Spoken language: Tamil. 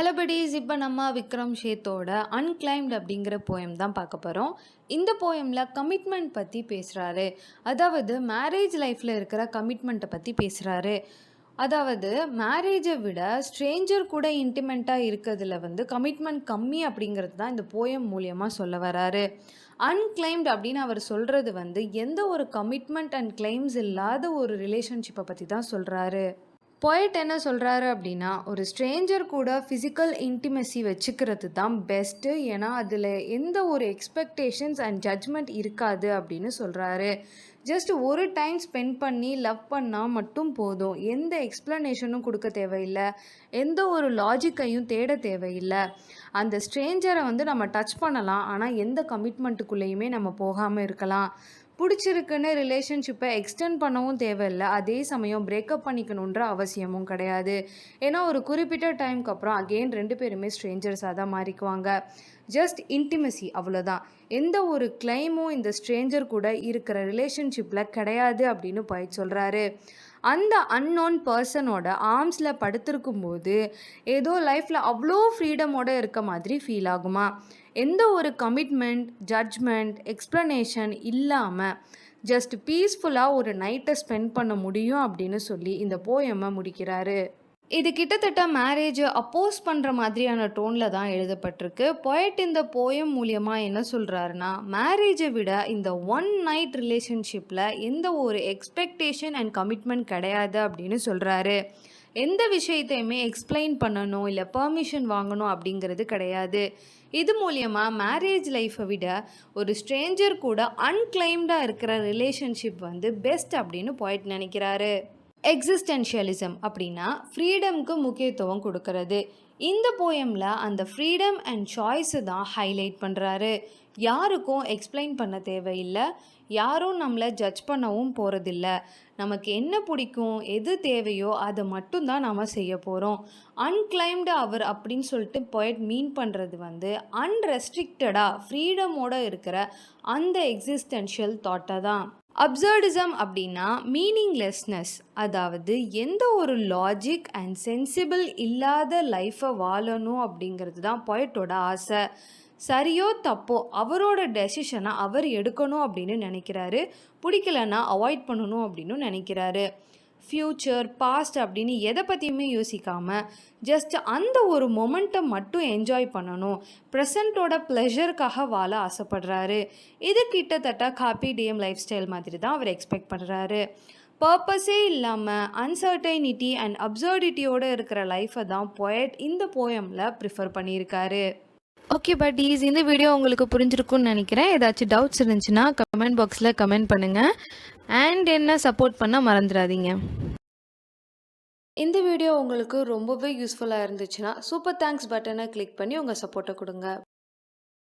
ஹலோ buddies, இப்போ நம்ம விக்ரம் ஷேத்தோட அன்கிளைம்ட் அப்படிங்கிற போயம் தான் பார்க்க போகிறோம். இந்த போயமில் கமிட்மெண்ட் பற்றி பேசுகிறாரு. அதாவது மேரேஜ் லைஃப்பில் இருக்கிற கமிட்மெண்ட்டை பற்றி பேசுகிறாரு. அதாவது மேரேஜை விட ஸ்ட்ரேஞ்சர் கூட இன்டிமெண்ட்டாக இருக்கிறதுல கமிட்மெண்ட் கம்மி அப்படிங்கிறது தான் இந்த போயம் மூலியமாக சொல்ல வராரு. அன்கிளைம்ட் அப்படின்னு அவர் சொல்கிறது எந்த ஒரு கமிட்மெண்ட் அண்ட் கிளைம்ஸ் இல்லாத ஒரு ரிலேஷன்ஷிப்பை பற்றி தான் சொல்கிறாரு. போய்ட் என்ன சொல்கிறாரு அப்படின்னா, ஒரு ஸ்ட்ரேஞ்சர் கூட ஃபிசிக்கல் இன்டிமெசி வச்சுக்கிறது தான் பெஸ்ட்டு. ஏன்னா அதில் எந்த ஒரு எக்ஸ்பெக்டேஷன்ஸ் அண்ட் ஜட்ஜ்மெண்ட் இருக்காது அப்படின்னு சொல்கிறாரு. ஜஸ்ட் ஒரு டைம் ஸ்பெண்ட் பண்ணி லவ் பண்ணால் மட்டும் போதும். எந்த எக்ஸ்ப்ளனேஷனும் கொடுக்க தேவையில்லை, எந்த ஒரு லாஜிக்கையும் தேட தேவையில்லை. அந்த ஸ்ட்ரேஞ்சரை நம்ம டச் பண்ணலாம், ஆனால் எந்த கமிட்மெண்ட்டுக்குள்ளேயுமே நம்ம போகாமல் இருக்கலாம். பிடிச்சிருக்குன்னு ரிலேஷன்ஷிப்பை எக்ஸ்டெண்ட் பண்ணவும் தேவையில்லை, அதே சமயம் பிரேக்கப் பண்ணிக்கணுன்ற அவசியமும் கிடையாது. ஏன்னா ஒரு குறிப்பிட்ட டைமுக்கு அப்புறம் அகெயின் 2 பேருமே ஸ்ட்ரேஞ்சர்ஸாக தான் மாறிக்குவாங்க. ஜஸ்ட் இன்டிமெசி, அவ்வளோதான். எந்த ஒரு கிளைமும் இந்த ஸ்ட்ரேஞ்சர் கூட இருக்கிற ரிலேஷன்ஷிப்பில் கிடையாது அப்படின்னு போய் சொல்கிறாரு. அந்த அன்னோன் பர்சனோட ஆர்ம்ஸில் படுத்திருக்கும்போது ஏதோ லைஃப்பில் அவ்வளோ ஃப்ரீடமோடு இருக்க மாதிரி ஃபீல் ஆகுமா? எந்த ஒரு கமிட்மெண்ட், ஜட்ஜ்மெண்ட், எக்ஸ்ப்ளனேஷன் இல்லாமல் ஜஸ்ட் பீஸ்ஃபுல்லாக ஒரு நைட்டை ஸ்பெண்ட் பண்ண முடியும் அப்படின்னு சொல்லி இந்த போயமை முடிக்கிறாரு. இது கிட்டத்தட்ட மேரேஜை அப்போஸ் பண்ணுற மாதிரியான டோனில் தான் எழுதப்பட்டிருக்கு. போய்ட் இந்த போயம் மூலியமாக என்ன சொல்கிறாருன்னா, மேரேஜை விட இந்த ஒன் நைட் ரிலேஷன்ஷிப்பில் எந்த ஒரு எக்ஸ்பெக்டேஷன் அண்ட் கமிட்மெண்ட் கிடையாது அப்படின்னு சொல்கிறாரு. எந்த விஷயத்தையுமே எக்ஸ்பிளைன் பண்ணணும் இல்லை பெர்மிஷன் வாங்கணும் அப்படிங்கிறது கிடையாது. இது மூலியமாக மேரேஜ் லைஃப்பை விட ஒரு ஸ்ட்ரேஞ்சர் கூட அன்கிளைம்டாக இருக்கிற ரிலேஷன்ஷிப் பெஸ்ட் அப்படின்னு போய்ட் நினைக்கிறாரு. எக்ஸிஸ்டென்ஷியலிசம் அப்படின்னா ஃப்ரீடம்க்கு முக்கியத்துவம் கொடுக்கறது. இந்த போயமில் அந்த ஃப்ரீடம் அண்ட் சாய்ஸு தான் ஹைலைட் பண்ணுறாரு. யாருக்கும் எக்ஸ்பிளைன் பண்ண தேவையில்லை, யாரும் நம்மளை ஜட்ஜ் பண்ணவும் போகிறதில்ல. நமக்கு என்ன பிடிக்கும், எது தேவையோ அதை மட்டும்தான் நாம் செய்ய போகிறோம். அன்கிளைம்டு அவர் அப்படின்னு சொல்லிட்டு போய்ட் மீன் பண்ணுறது அன்ரெஸ்ட்ரிக்டடாக ஃப்ரீடமோடு இருக்கிற அந்த எக்ஸிஸ்டென்ஷியல் தாட்டை தான். அப்சர்டிசம் அப்படின்னா மீனிங்லெஸ்னஸ், அதாவது எந்த ஒரு லாஜிக் அண்ட் சென்சிபிள் இல்லாத லைஃப்பை வாழணும் அப்படிங்கிறது தான் போய்ட்டோட ஆசை. சரியோ தப்போ அவரோட டெசிஷனை அவர் எடுக்கணும் அப்படின்னு நினைக்கிறாரு. பிடிக்கலன்னா அவாய்ட் பண்ணணும் அப்படின்னு நினைக்கிறாரு. ஃப்யூச்சர், பாஸ்ட் அப்படின்னு எதை பற்றியுமே யோசிக்காமல் ஜஸ்ட் அந்த ஒரு மொமெண்ட்டை மட்டும் என்ஜாய் பண்ணணும், ப்ரெசண்ட்டோட ப்ளெஷருக்காக வாழ ஆசைப்படுறாரு. இது கிட்டத்தட்ட காப்பி டிஎம் லைஃப் ஸ்டைல் மாதிரி தான் அவர் எக்ஸ்பெக்ட் பண்ணுறாரு. பர்பஸே இல்லாமல் அன்சர்டைனிட்டி அண்ட் அப்சர்டிட்டியோடு இருக்கிற லைஃப்பை தான் போய்ட் இந்த போயமில் ப்ரிஃபர் பண்ணியிருக்காரு. ஓகே buddies, இந்த வீடியோ உங்களுக்கு புரிஞ்சிருக்கும்னு நினைக்கிறேன். ஏதாச்சும் டவுட்ஸ் இருந்துச்சுன்னா கமெண்ட் பாக்ஸில் கமெண்ட் பண்ணுங்கள். அண்ட் என்ன சப்போர்ட் பண்ண மறந்துடாதீங்க. இந்த வீடியோ உங்களுக்கு ரொம்பவே யூஸ்ஃபுல்லாக இருந்துச்சுன்னா சூப்பர் தேங்க்ஸ் பட்டனை கிளிக் பண்ணி உங்கள் சப்போர்ட்டை கொடுங்க.